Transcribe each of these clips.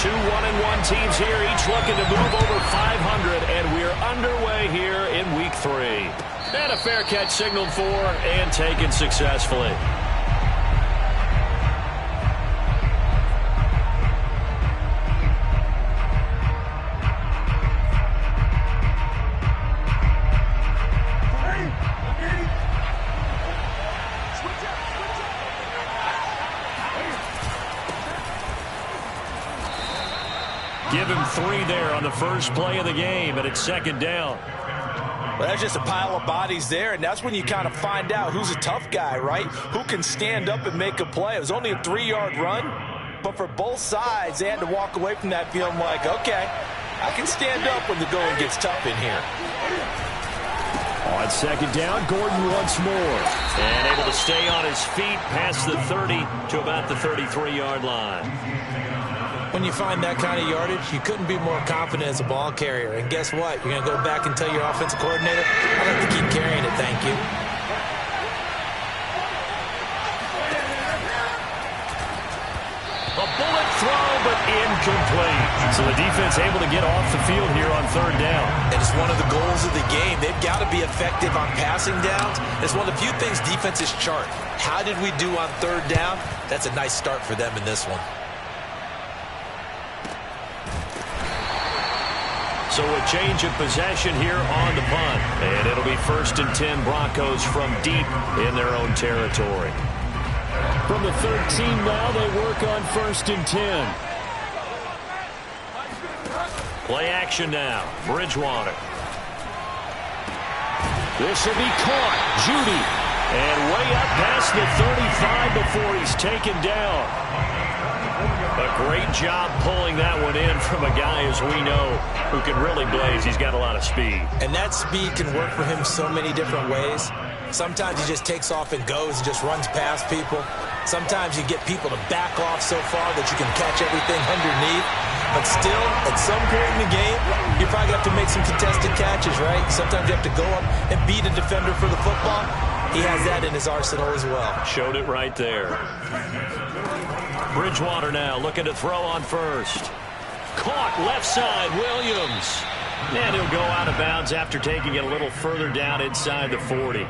Two 1-1 teams here, each looking to move over 500, and we're underway here in Week 3. And a fair catch signaled for and taken successfully. Give him 3 there on the first play of the game, and it's second down. Well, that's just a pile of bodies there, and that's when you kind of find out who's a tough guy, right? Who can stand up and make a play. It was only a 3-yard run, but for both sides, they had to walk away from that feeling like, okay, I can stand up when the going gets tough in here. On second down, Gordon once more. And able to stay on his feet past the 30 to about the 33-yard line. When you find that kind of yardage, you couldn't be more confident as a ball carrier. And guess what? You're going to go back and tell your offensive coordinator, I'd like to keep carrying it, thank you. A bullet throw, but incomplete. So the defense able to get off the field here on third down. And it's one of the goals of the game. They've got to be effective on passing downs. It's one of the few things defenses chart. How did we do on third down? That's a nice start for them in this one. So a change of possession here on the punt. And it'll be 1st and 10 Broncos from deep in their own territory. From the 13 now, they work on 1st and 10. Play action now. Bridgewater. This will be caught. Judy. And way up past the 35 before he's taken down. A great job pulling that one in from a guy, as we know, who can really blaze. He's got a lot of speed. And that speed can work for him so many different ways. Sometimes he just takes off and goes and just runs past people. Sometimes you get people to back off so far that you can catch everything underneath. But still, at some point in the game, you probably have to make some contested catches, right? Sometimes you have to go up and beat a defender for the football. He has that in his arsenal as well. Showed it right there. Bridgewater now looking to throw on first. Caught left side, Williams. And he'll go out of bounds after taking it a little further down inside the 40.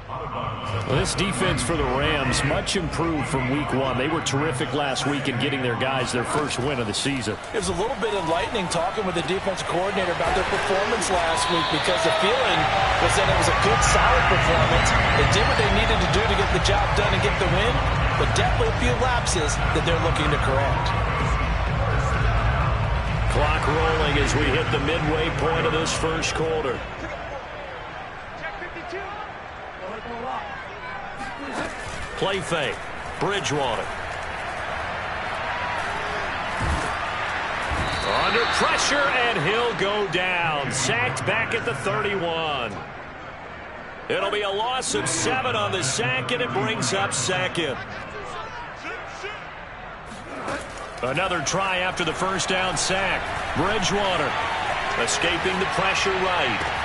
Well, this defense for the Rams much improved from week 1. They were terrific last week in getting their guys their first win of the season. It was a little bit enlightening talking with the defensive coordinator about their performance last week, because the feeling was that it was a good, solid performance. They did what they needed to do to get the job done and get the win, but definitely a few lapses that they're looking to correct. Clock rolling as we hit the midway point of this first quarter. Play fake. Bridgewater. Under pressure, and he'll go down. Sacked back at the 31. It'll be a loss of 7 on the sack, and it brings up second. Another try after the first down sack. Bridgewater escaping the pressure right.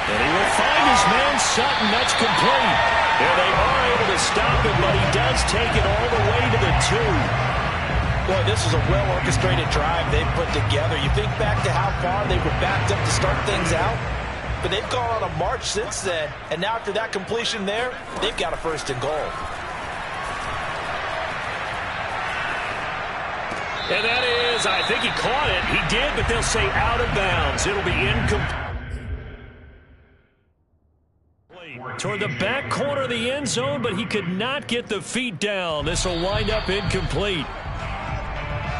And he will find his man Sutton. That's complete. And they are able to stop him, but he does take it all the way to the 2. Boy, this is a well-orchestrated drive they've put together. You think back to how far they were backed up to start things out, but they've gone on a march since then. And now after that completion there, they've got a 1st and goal. And that is, I think he caught it. He did, but they'll say out of bounds. It'll be incomplete. Toward the back corner of the end zone, but he could not get the feet down. This will wind up incomplete.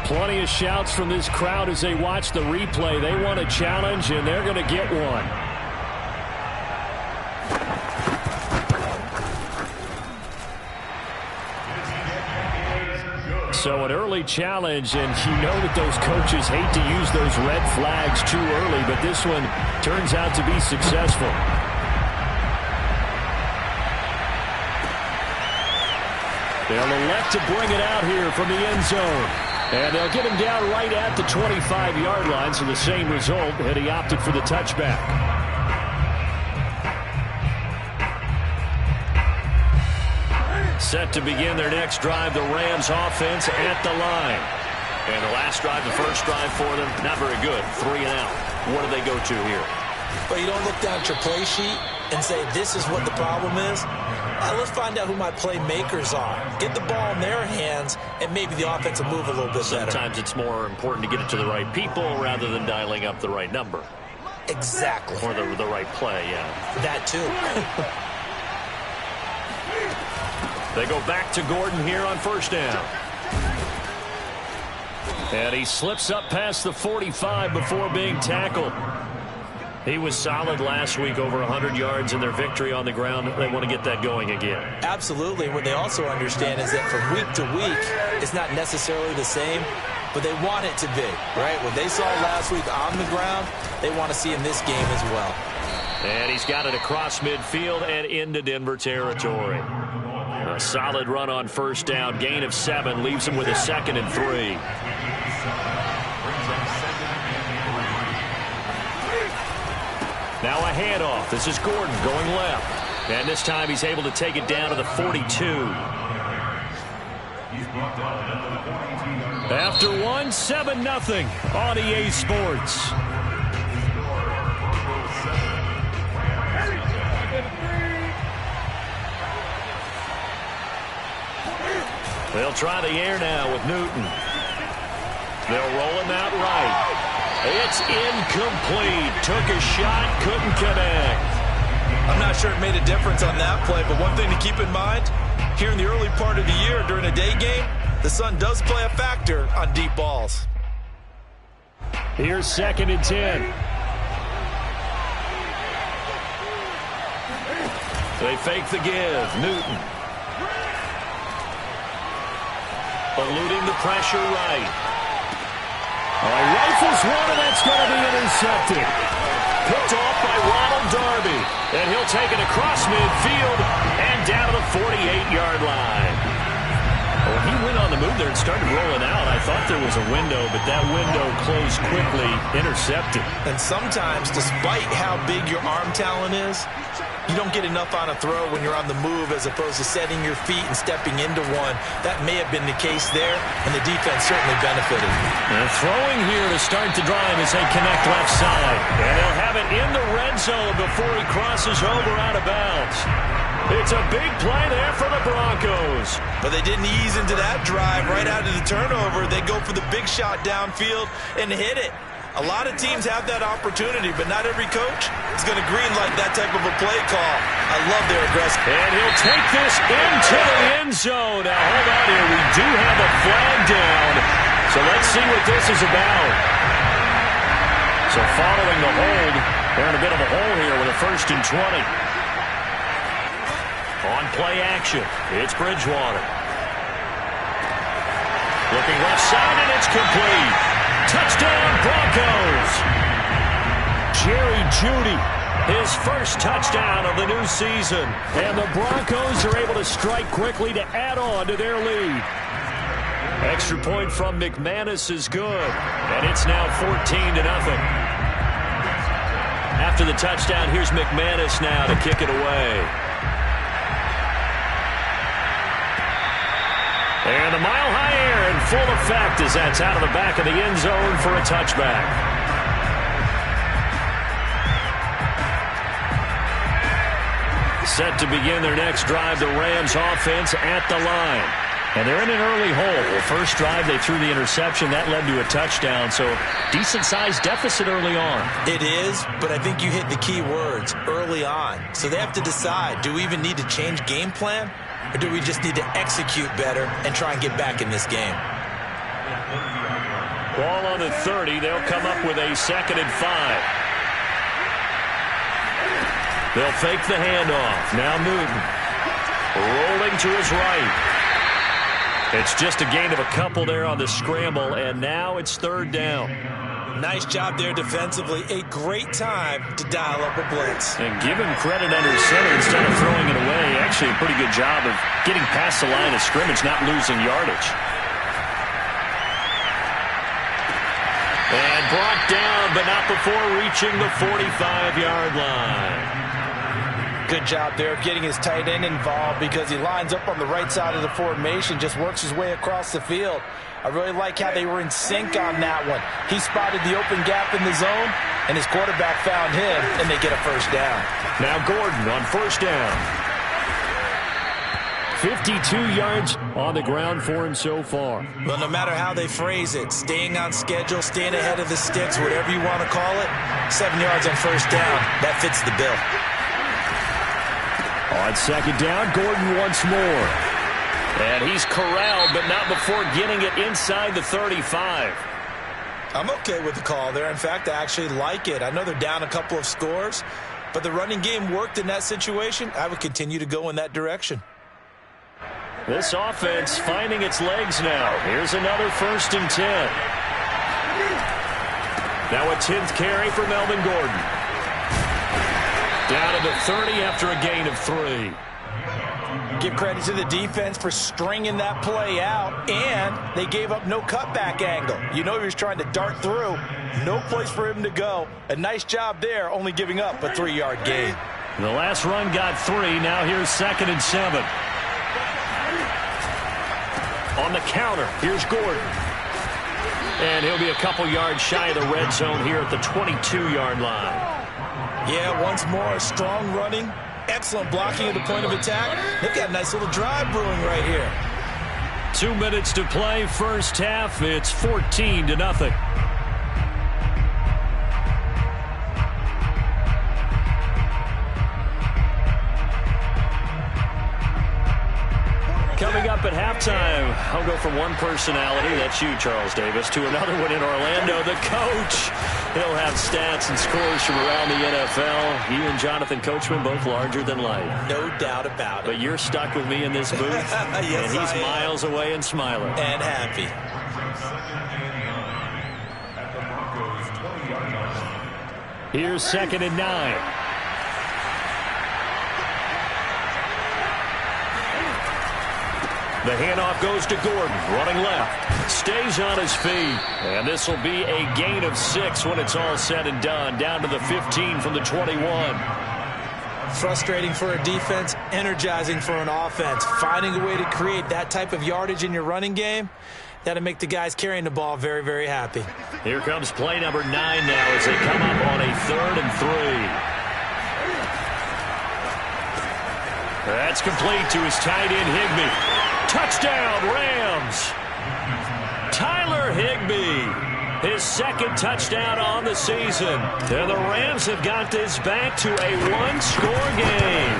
Plenty of shouts from this crowd as they watch the replay. They want a challenge, and they're going to get one. So an early challenge, and you know that those coaches hate to use those red flags too early, but this one turns out to be successful. They'll elect to bring it out here from the end zone. And they'll get him down right at the 25-yard line, so the same result, and he opted for the touchback. Set to begin their next drive, the Rams offense at the line. And the last drive, the first drive for them, not very good. 3 and out. What do they go to here? But you don't look down at your play sheet and say, this is what the problem is. Let's find out who my playmakers are. Get the ball in their hands, and maybe the offense will move a little bit better. Sometimes it's more important to get it to the right people rather than dialing up the right number. Exactly. Or the right play, yeah. That too. They go back to Gordon here on first down. And he slips up past the 45 before being tackled. He was solid last week, over 100 yards in their victory on the ground. They want to get that going again. Absolutely. What they also understand is that from week to week, it's not necessarily the same, but they want it to be, right? What they saw last week on the ground, they want to see in this game as well. And he's got it across midfield and into Denver territory. A solid run on first down. Gain of 7 leaves him with a 2nd and 3. Now a handoff. This is Gordon going left. And this time he's able to take it down to the 42. After 1, 7-0 on EA Sports. They'll try the air now with Newton. They'll roll him out right. It's incomplete. Took a shot, couldn't connect. I'm not sure it made a difference on that play, but one thing to keep in mind, here in the early part of the year during a day game, the sun does play a factor on deep balls. Here's 2nd and 10. They fake the give. Newton. Eluding the pressure right. Rifles one, and that's going to be intercepted. Picked off by Ronald Darby. And he'll take it across midfield and down to the 48-yard line. When he went on the move there and started rolling out, I thought there was a window, but that window closed quickly, intercepted. And sometimes, despite how big your arm talent is, you don't get enough on a throw when you're on the move as opposed to setting your feet and stepping into one. That may have been the case there, and the defense certainly benefited. And throwing here to start the drive as they connect left side. And they'll have it in the red zone before he crosses over out of bounds. It's a big play there for the Broncos. But they didn't ease into that drive right out of the turnover. They go for the big shot downfield and hit it. A lot of teams have that opportunity, but not every coach is going to greenlight that type of a play call. I love their aggressive. And he'll take this into the end zone. Now, hold on here. We do have a flag down. So let's see what this is about. So following the hold, they're in a bit of a hole here with a 1st and 20. On play action, it's Bridgewater. Looking left side, and it's complete. Touchdown, Broncos. Jerry Jeudy, his first touchdown of the new season. And the Broncos are able to strike quickly to add on to their lead. Extra point from McManus is good. And it's now 14-0. After the touchdown, here's McManus now to kick it away. And a mile-high air in full effect as that's out of the back of the end zone for a touchback. Set to begin their next drive, the Rams offense at the line. And they're in an early hole. First drive, they threw the interception. That led to a touchdown, so decent-sized deficit early on. It is, but I think you hit the key words, early on. So they have to decide, do we even need to change game plan? Or do we just need to execute better and try and get back in this game? Ball on the 30. They'll come up with a 2nd and 5. They'll fake the handoff. Now Newton. Rolling to his right. It's just a gain of a couple there on the scramble, and now it's 3rd down. Nice job there defensively. A great time to dial up a blitz. And give him credit under center instead of throwing it away. Actually, a pretty good job of getting past the line of scrimmage, not losing yardage. And brought down, but not before reaching the 45-yard line. Good job there of getting his tight end involved because he lines up on the right side of the formation, just works his way across the field. I really like how they were in sync on that one. He spotted the open gap in the zone, and his quarterback found him, and they get a first down. Now Gordon on first down. 52 yards on the ground for him so far. Well, no matter how they phrase it, staying on schedule, staying ahead of the sticks, whatever you want to call it, 7 yards on first down, that fits the bill. On second down, Gordon once more. And he's corralled, but not before getting it inside the 35. I'm okay with the call there. In fact, I actually like it. I know they're down a couple of scores, but the running game worked in that situation. I would continue to go in that direction. This offense finding its legs now. Here's another 1st and 10. Now a 10th carry for Melvin Gordon. Down to the 30 after a gain of 3. Give credit to the defense for stringing that play out, and they gave up no cutback angle. You know he was trying to dart through. No place for him to go. A nice job there, only giving up a 3-yard gain. The last run got 3. Now here's 2nd and 7. On the counter, here's Gordon. And he'll be a couple yards shy of the red zone here at the 22-yard line. Yeah, once more, strong running. Excellent blocking at the point of attack. They've got a nice little drive brewing right here. 2 minutes to play, first half. It's 14-0. Coming up at halftime, I'll go from one personality, that's you, Charles Davis, to another one in Orlando, the coach. He'll have stats and scores from around the NFL. You and Jonathan Coachman, both larger than life. No doubt about it. But you're stuck with me in this booth, yes, and he's miles away and smiling. And happy. Here's 2nd and 9. The handoff goes to Gordon, running left. Stays on his feet. And this will be a gain of 6 when it's all said and done. Down to the 15 from the 21. Frustrating for a defense, energizing for an offense. Finding a way to create that type of yardage in your running game, that'll make the guys carrying the ball very, very happy. Here comes play number 9 now as they come up on a 3rd and 3. That's complete to his tight end, Higbee. Touchdown, Rams. Tyler Higbee, his 2nd touchdown on the season. And the Rams have got this back to a 1-score game.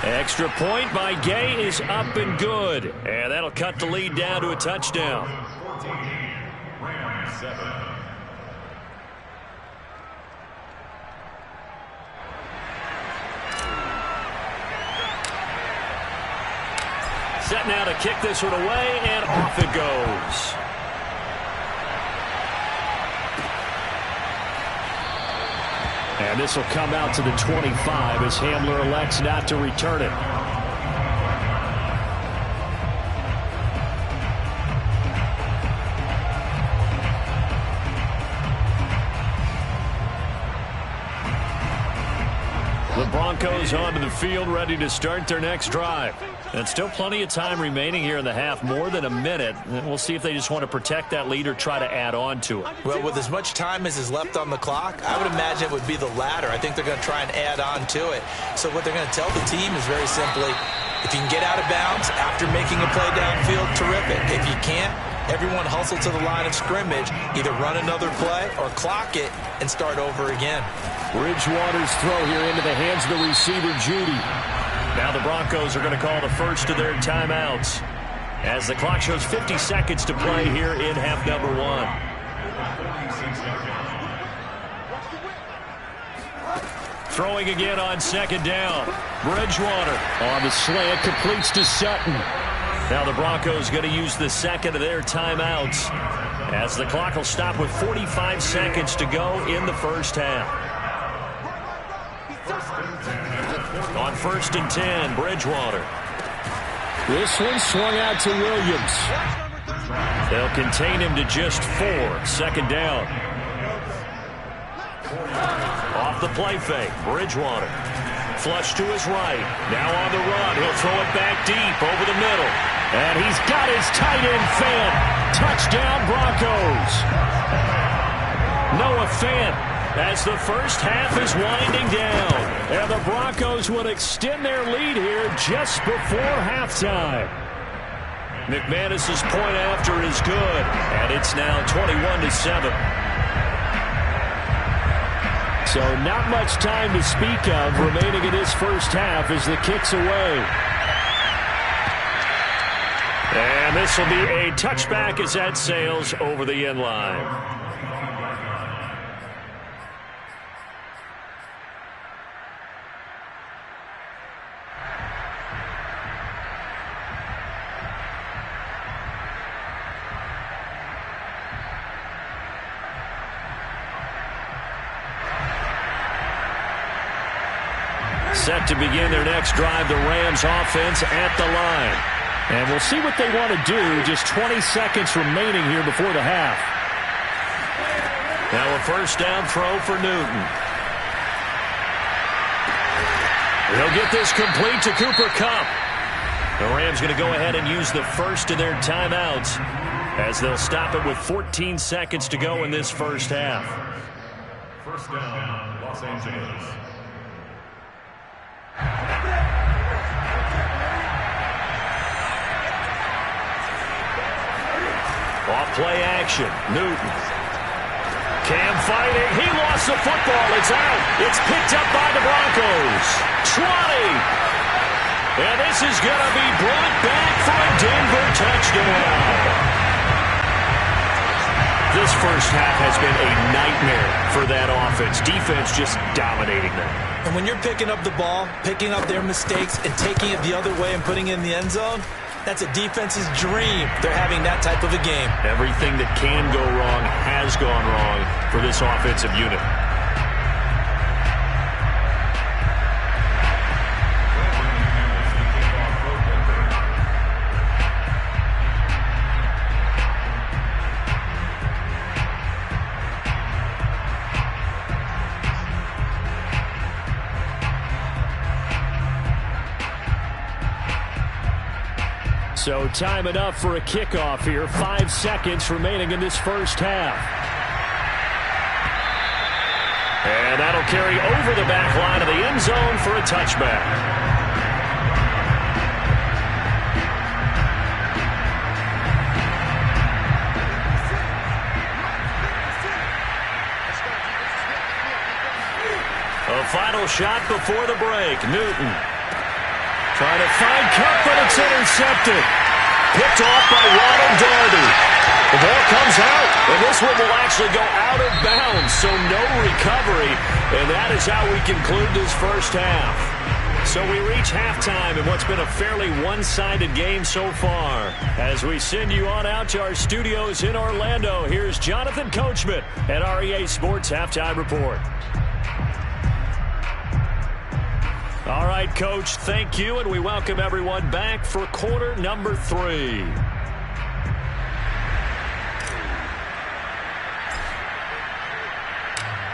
Extra point by Gay is up and good. And that'll cut the lead down to a touchdown. 14, Rams 7. Set now to kick this one away, and off it goes. And this will come out to the 25 as Hamler elects not to return it. The Broncos onto the field, ready to start their next drive. And still plenty of time remaining here in the half, more than a minute. And we'll see if they just want to protect that lead or try to add on to it. Well, with as much time as is left on the clock, I would imagine it would be the latter. I think they're going to try and add on to it. So what they're going to tell the team is very simply, if you can get out of bounds after making a play downfield, terrific. If you can't, everyone hustle to the line of scrimmage, either run another play or clock it and start over again. Bridgewater's throw here into the hands of the receiver, Judy. Now the Broncos are going to call the first of their timeouts as the clock shows 50 seconds to play here in half number 1. Throwing again on 2nd down. Bridgewater on the slant, completes to Sutton. Now the Broncos going to use the 2nd of their timeouts as the clock will stop with 45 seconds to go in the first half. On 1st and 10, Bridgewater. This one swung out to Williams. They'll contain him to just 4. 2nd down. Off the play fake, Bridgewater. flush to his right. Now on the run. He'll throw it back deep over the middle. And he's got his tight end Fant. Touchdown, Broncos. Noah Fant as the first half is winding down. And the Broncos will extend their lead here just before halftime. McManus's point after is good. And it's now 21-7. So not much time to speak of remaining in this first half as the kick's away. And this will be a touchback as that sails over the end line. Set to begin their next drive, the Rams offense at the line. And we'll see what they want to do. Just 20 seconds remaining here before the half. Now a first down throw for Newton. He'll get this complete to Cooper Kupp. The Rams going to go ahead and use the first of their timeouts as they'll stop it with 14 seconds to go in this first half. First down, Los Angeles. Off play action. Newton. Cam fighting. He lost the football. It's out. It's picked up by the Broncos. 20. And this is going to be brought back for a Denver touchdown. This first half has been a nightmare for that offense. Defense just dominating them. And when you're picking up the ball, picking up their mistakes, and taking it the other way and putting it in the end zone, that's a defense's dream. They're having that type of a game. Everything that can go wrong has gone wrong for this offensive unit. So time enough for a kickoff here. 5 seconds remaining in this first half. And that'll carry over the back line of the end zone for a touchback. A final shot before the break. Newton trying to find Kupp, but it's intercepted. Picked off by Ronald Darby. The ball comes out, and this one will actually go out of bounds, so no recovery. And that is how we conclude this first half. So we reach halftime in what's been a fairly one-sided game so far. As we send you on out to our studios in Orlando, here's Jonathan Coachman at REA Sports Halftime Report. All right, Coach, thank you, and we welcome everyone back for quarter number 3.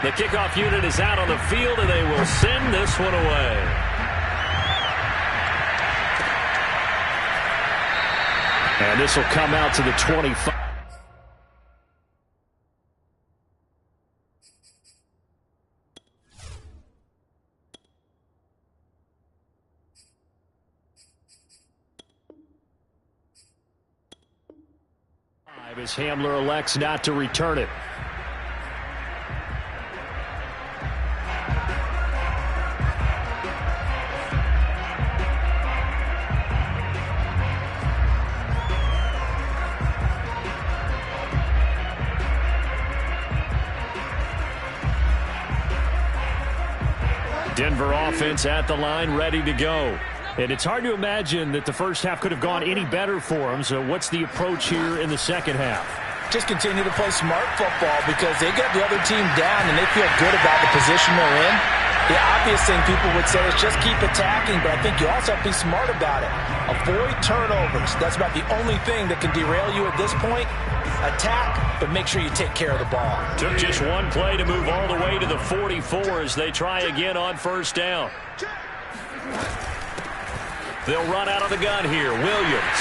The kickoff unit is out on the field, and they will send this one away. And this will come out to the 25. As Hamler elects not to return it. Denver offense at the line, ready to go. And it's hard to imagine that the first half could have gone any better for them. So what's the approach here in the second half? Just continue to play smart football because they got the other team down and they feel good about the position they're in. The obvious thing people would say is just keep attacking, but I think you also have to be smart about it. Avoid turnovers. That's about the only thing that can derail you at this point. Attack, but make sure you take care of the ball. Took just one play to move all the way to the 44 as they try again on first down. They'll run out of the gun here. Williams.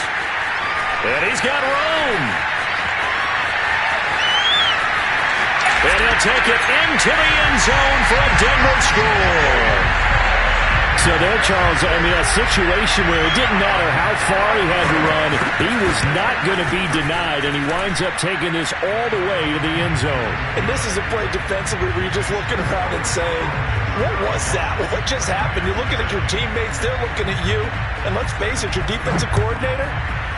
And he's got room. And he'll take it into the end zone for a Denver score. So there, Charles, I mean, a situation where it didn't matter how far he had to run, he was not going to be denied, and he winds up taking this all the way to the end zone. And this is a play defensively where you're just looking around and saying, what was that? What just happened? You're looking at your teammates, they're looking at you. And let's face it, your defensive coordinator,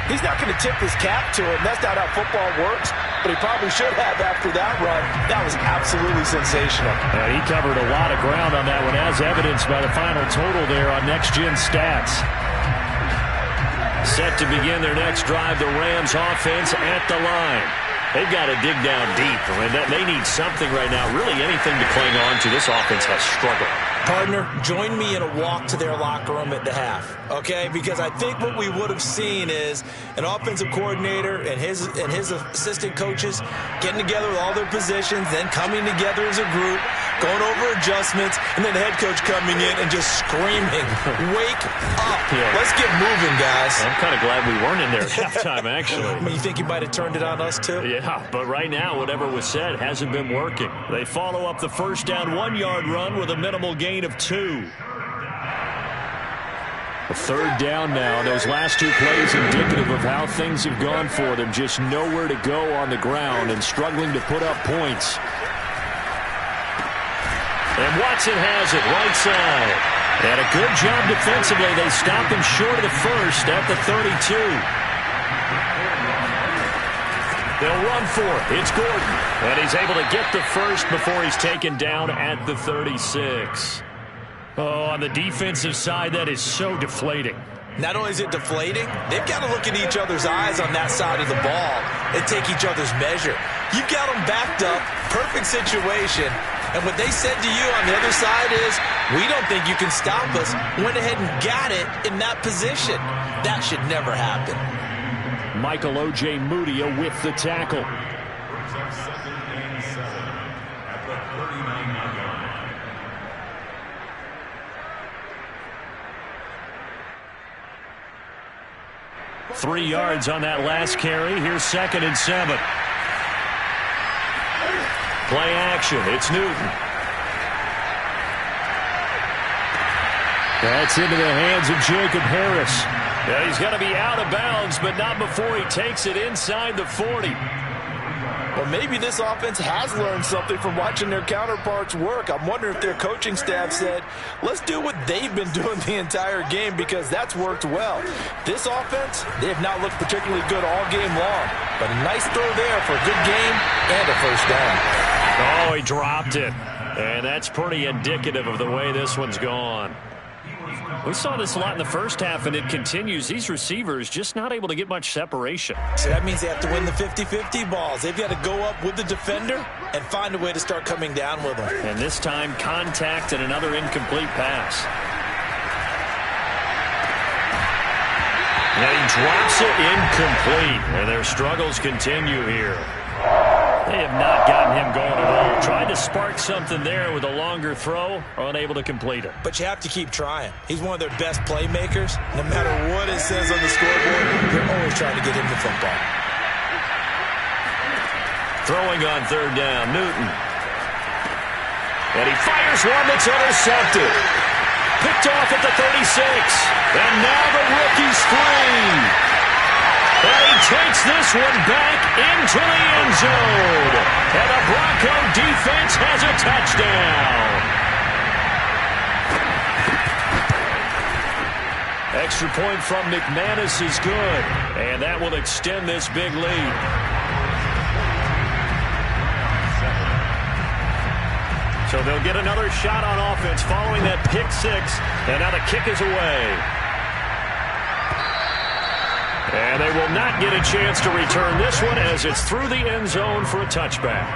he's not going to tip his cap to it. That's not how football works, but he probably should have after that run. That was absolutely sensational. He covered a lot of ground on that one, as evidenced by the final total there on Next Gen Stats. Set to begin their next drive, the Rams offense at the line. They've got to dig down deep. I mean, they need something right now, really anything to cling on to. This offense has struggled. Partner, join me in a walk to their locker room at the half, okay? Because I think what we would have seen is an offensive coordinator and his assistant coaches getting together with all their positions, then coming together as a group, going over adjustments, and then the head coach coming in and just screaming, wake up. Yeah. Let's get moving, guys. I'm kind of glad we weren't in there at halftime, actually. I mean, you think he might have turned it on us, too? Yeah, but right now, whatever was said hasn't been working. They follow up the first down 1-yard run with a minimal gain of 2. A third down now. Those last two plays indicative of how things have gone for them. Just nowhere to go on the ground and struggling to put up points. And Watson has it right side. And a good job defensively. They stop him short of the first at the 32. They'll run for it. It's Gordon. And he's able to get the first before he's taken down at the 36. Oh, on the defensive side, that is so deflating. Not only is it deflating, they've got to look at each other's eyes on that side of the ball and take each other's measure. You've got them backed up, perfect situation, and what they said to you on the other side is, we don't think you can stop us. Went ahead and got it in that position. That should never happen. Michael O.J. Mudia with the tackle. Brings up 2nd and 7 at the 39-yard line. 3 yards on that last carry. Here's 2nd and 7. Play action. It's Newton. That's into the hands of Jacob Harris. Yeah, he's got to be out of bounds, but not before he takes it inside the 40. Well, maybe this offense has learned something from watching their counterparts work. I'm wondering if their coaching staff said, let's do what they've been doing the entire game because that's worked well. This offense, they have not looked particularly good all game long. But a nice throw there for a good game and a first down. Oh, he dropped it. And that's pretty indicative of the way this one's gone. We saw this a lot in the first half, and it continues. These receivers just not able to get much separation. So that means they have to win the 50-50 balls. They've got to go up with the defender and find a way to start coming down with them. And this time, contact and another incomplete pass. And he drops it incomplete. And their struggles continue here. They have not gotten him going at all. Tried to spark something there with a longer throw, unable to complete it. But you have to keep trying. He's one of their best playmakers. No matter what it says on the scoreboard, they're always trying to get him the football. Throwing on third down, Newton. And he fires one that's intercepted. Picked off at the 36. And now the rookie's free. And he takes this one back into the end zone. And the Bronco defense has a touchdown. Extra point from McManus is good. And that will extend this big lead. So they'll get another shot on offense following that pick six. And now the kick is away. And they will not get a chance to return this one as it's through the end zone for a touchback.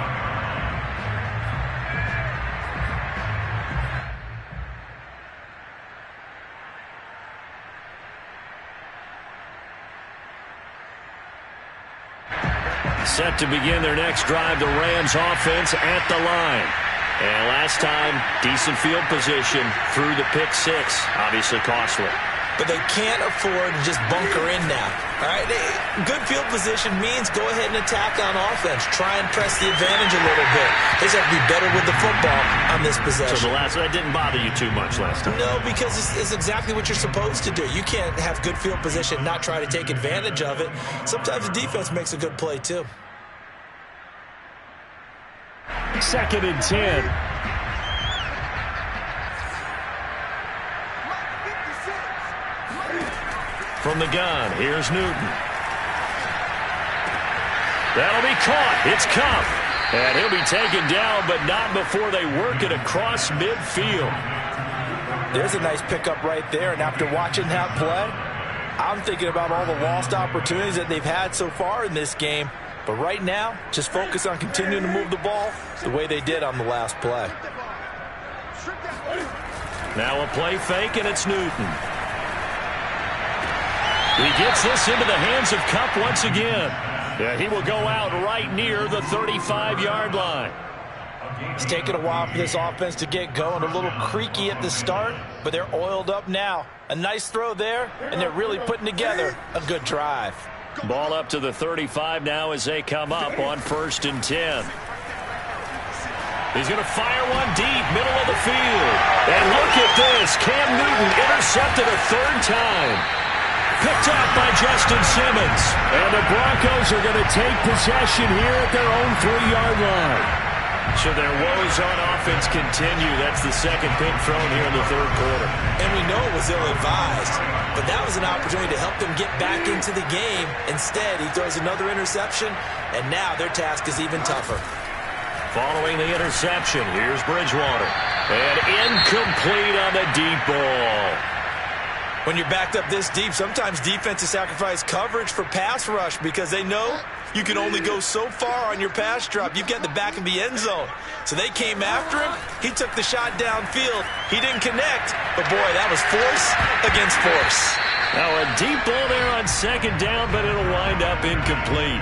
Set to begin their next drive, the Rams offense at the line. And last time, decent field position through the pick six. Obviously costly. But they can't afford to just bunker in now. All right, good field position means go ahead and attack on offense. Try and press the advantage a little bit. They just have to be better with the football on this possession. So that didn't bother you too much last time? No, because it's exactly what you're supposed to do. You can't have good field position and not try to take advantage of it. Sometimes the defense makes a good play, too. 2nd and 10. From the gun, here's Newton. That'll be caught. It's Cup. And he'll be taken down, but not before they work it across midfield. There's a nice pickup right there, and after watching that play, I'm thinking about all the lost opportunities that they've had so far in this game. But right now, just focus on continuing to move the ball the way they did on the last play. Now a play fake, and it's Newton. He gets this into the hands of Cup once again. Yeah, he will go out right near the 35-yard line. It's taken a while for this offense to get going. A little creaky at the start, but they're oiled up now. A nice throw there, and they're really putting together a good drive. Ball up to the 35 now as they come up on 1st and 10. He's going to fire one deep, middle of the field. And look at this. Cam Newton intercepted a 3rd time. Picked up by Justin Simmons. And the Broncos are going to take possession here at their own 3-yard line. So their woes on offense continue. That's the 2nd pick thrown here in the 3rd quarter. And we know it was ill-advised, but that was an opportunity to help them get back into the game. Instead, he throws another interception, and now their task is even tougher. Following the interception, here's Bridgewater. And incomplete on the deep ball. When you're backed up this deep, sometimes defenses sacrifice coverage for pass rush because they know you can only go so far on your pass drop. You get the back of the end zone. So they came after him. He took the shot downfield. He didn't connect. But, boy, that was force against force. Now a deep ball there on 2nd down, but it'll wind up incomplete.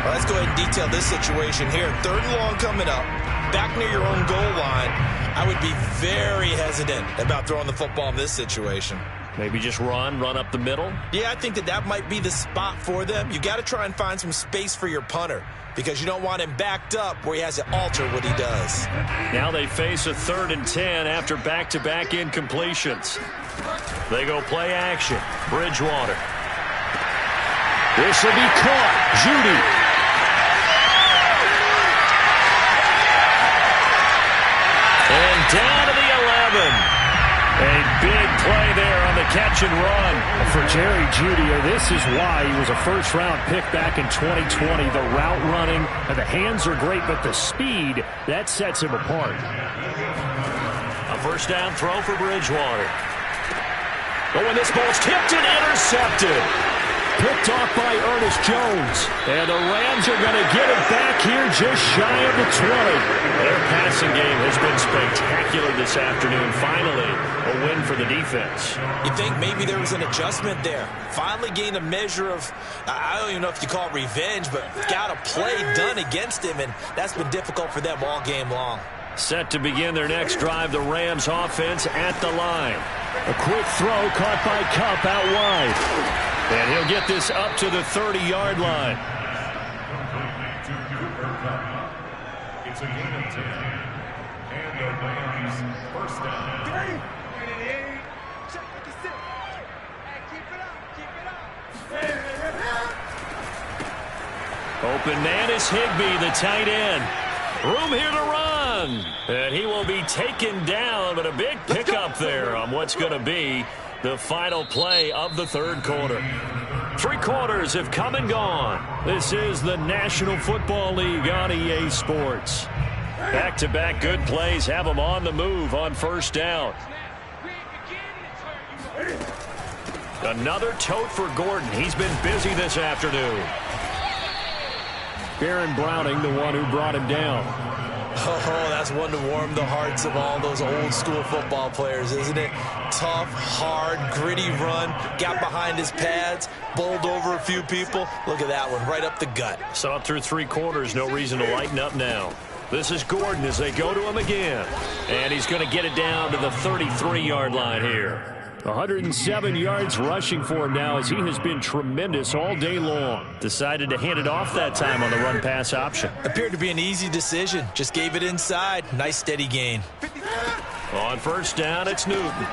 Well, let's go ahead and detail this situation here. 3rd and long coming up. Back near your own goal line. I would be very hesitant about throwing the football in this situation. Maybe just run up the middle? Yeah, I think that might be the spot for them. You got to try and find some space for your punter because you don't want him backed up where he has to alter what he does. Now they face a 3rd and 10 after back-to-back incompletions. They go play action. Bridgewater. This will be caught. Judy. And down to the 11. A big play there on the catch and run. For Jerry Jeudy, this is why he was a 1st-round pick back in 2020. The route running, and the hands are great, but the speed, that sets him apart. A 1st down throw for Bridgewater. Oh, and this ball's tipped and intercepted. Picked off by Ernest Jones. And the Rams are going to get it back here just shy of the 20. Their passing game has been spectacular this afternoon. Finally, a win for the defense. You think maybe there was an adjustment there. Finally gained a measure of, I don't even know if you call it revenge, but got a play done against him, and that's been difficult for them all game long. Set to begin their next drive, the Rams offense at the line. A quick throw caught by Cup out wide. And he'll get this up to the 30-yard line. It's a gain of 10. And the Rams 1st down. Open man is Higbee, the tight end. Room here to run. And he will be taken down, but a big pickup there on what's going to be the final play of the 3rd quarter. 3 quarters have come and gone. This is the National Football League on EA Sports. Back-to-back good plays have them on the move on 1st down. Another tote for Gordon. He's been busy this afternoon. Baron Browning, the one who brought him down. Oh, that's one to warm the hearts of all those old-school football players, isn't it? Tough, hard, gritty run, got behind his pads, bowled over a few people. Look at that one, right up the gut. Saw it through 3 quarters, no reason to lighten up now. This is Gordon as they go to him again. And he's going to get it down to the 33-yard line here. 107 yards rushing for him now as he has been tremendous all day long. Decided to hand it off that time on the run-pass option. Appeared to be an easy decision. Just gave it inside. Nice steady gain. On first down, it's Newton.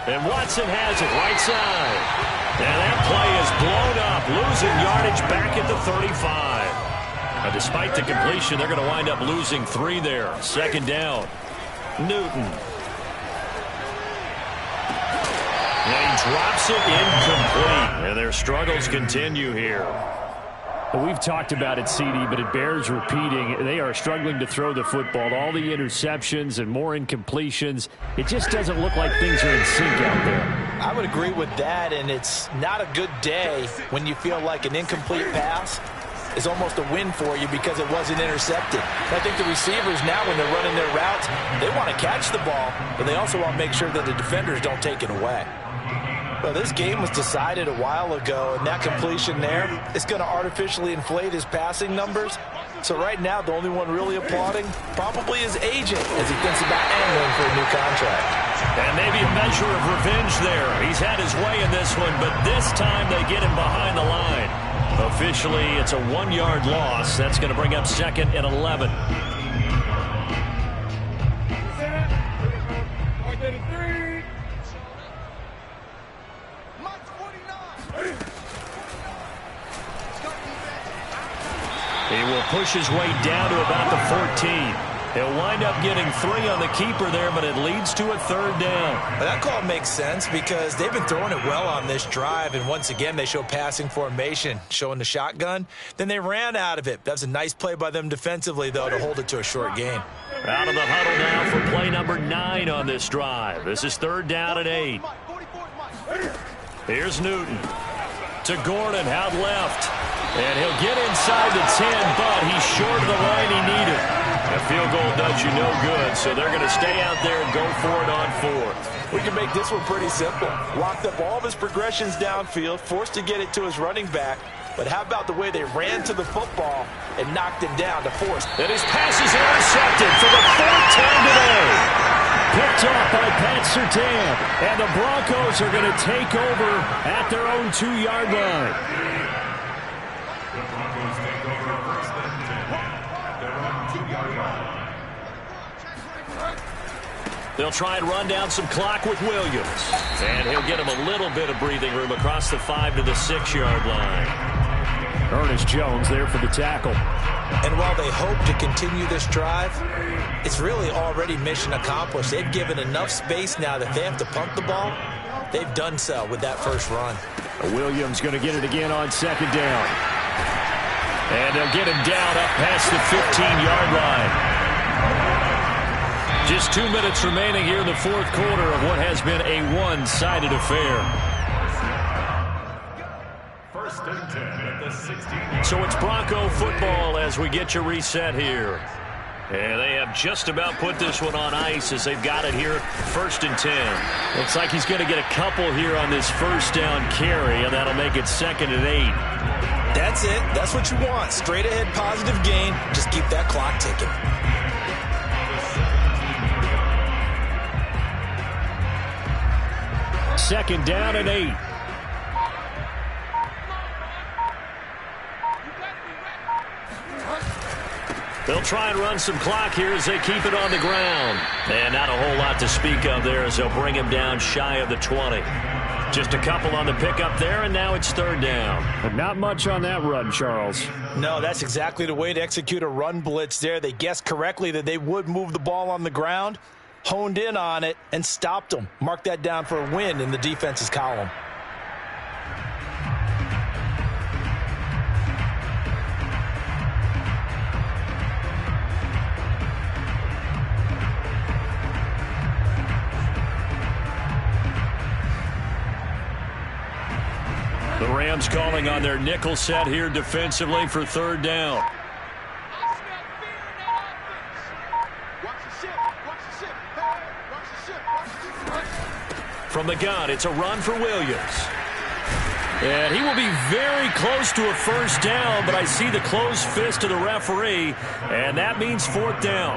And Watson has it right side. And that play is blown up, losing yardage back at the 35. Despite the completion, they're going to wind up losing 3 there. Second down. Newton. And he drops it incomplete. And their struggles continue here. Well, we've talked about it, CD, but it bears repeating. They are struggling to throw the football. All the interceptions and more incompletions. It just doesn't look like things are in sync out there. I would agree with that, and it's not a good day when you feel like an incomplete pass is almost a win for you because it wasn't intercepted. I think the receivers now, when they're running their routes, they want to catch the ball, but they also want to make sure that the defenders don't take it away. Well, this game was decided a while ago, and that completion there is going to artificially inflate his passing numbers. So right now, the only one really applauding probably his agent as he thinks about angling for a new contract. And maybe a measure of revenge there. He's had his way in this one, but this time they get him behind the line. Officially, it's a 1-yard loss. That's going to bring up 2nd and 11. He will push his way down to about the 14. He'll wind up getting 3 on the keeper there, but it leads to a 3rd down. Well, that call makes sense because they've been throwing it well on this drive, and once again they show passing formation, showing the shotgun. Then they ran out of it. That's a nice play by them defensively, though, to hold it to a short gain. Out of the huddle now for play number 9 on this drive. This is 3rd down and 8. Here's Newton to Gordon, out left. And he'll get inside the 10, but he's short of the line he needed. A field goal does you no good, so they're going to stay out there and go for it on 4th. We can make this one pretty simple. Locked up all of his progressions downfield, forced to get it to his running back. But how about the way they ran to the football and knocked him down to force? And his pass is intercepted for the 4th time today. Picked off by Pat Surtain. And the Broncos are going to take over at their own 2-yard line. The Broncos take over 1st and 10 at their own 2-yard line. They'll try and run down some clock with Williams. And he'll get him a little bit of breathing room across the 5 to the 6-yard line. Ernest Jones there for the tackle. And while they hope to continue this drive, it's really already mission accomplished. They've given enough space now that they have to punt the ball. They've done so with that first run. Williams going to get it again on 2nd down. And they'll get him down up past the 15-yard line. Just 2 minutes remaining here in the 4th quarter of what has been a one-sided affair. 1st and 10 at the 16. So it's Bronco football as we get you reset here. And they have just about put this one on ice as they've got it here 1st and 10. Looks like he's going to get a couple here on this 1st down carry, and that'll make it 2nd and 8. That's it. That's what you want. Straight ahead positive gain. Just keep that clock ticking. Second down and 8. They'll try and run some clock here as they keep it on the ground. And not a whole lot to speak of there as they'll bring him down shy of the 20. Just a couple on the pickup there, and now it's 3rd down. But not much on that run, Charles. No, that's exactly the way to execute a run blitz there. They guessed correctly that they would move the ball on the ground, honed in on it, and stopped them. Mark that down for a win in the defense's column. The Rams calling on their nickel set here defensively for 3rd down. From the gun, it's a run for Williams. And he will be very close to a first down, but I see the closed fist of the referee, and that means fourth down.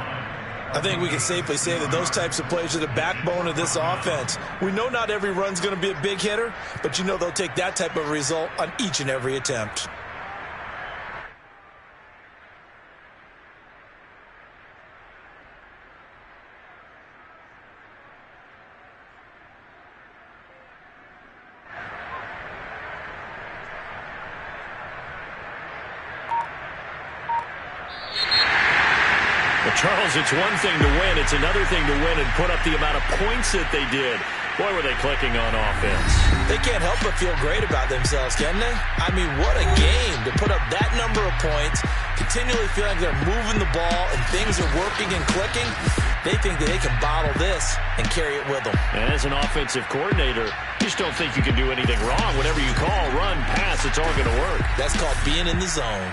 I think we can safely say that those types of plays are the backbone of this offense. We know not every run's going to be a big hitter, but you know they'll take that type of result on each and every attempt. Charles, it's one thing to win. It's another thing to win and put up the amount of points that they did. Boy, were they clicking on offense. They can't help but feel great about themselves, can they? I mean, what a game to put up that number of points, continually feeling they're moving the ball and things are working and clicking. They think that they can bottle this and carry it with them. And as an offensive coordinator, you just don't think you can do anything wrong. Whatever you call, run, pass, it's all going to work. That's called being in the zone.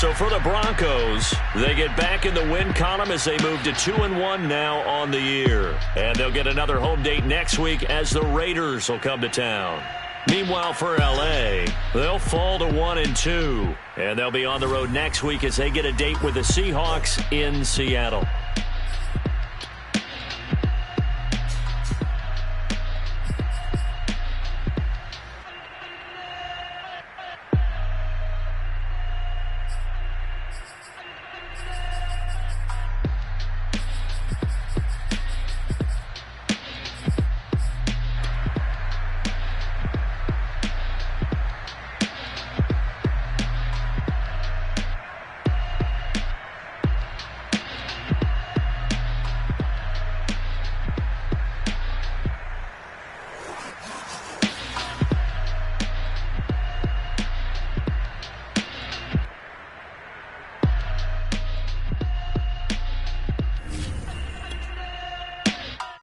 So for the Broncos, they get back in the win column as they move to 2-1 now on the year. And they'll get another home date next week as the Raiders will come to town. Meanwhile, for L.A., they'll fall to 1-2. And they'll be on the road next week as they get a date with the Seahawks in Seattle.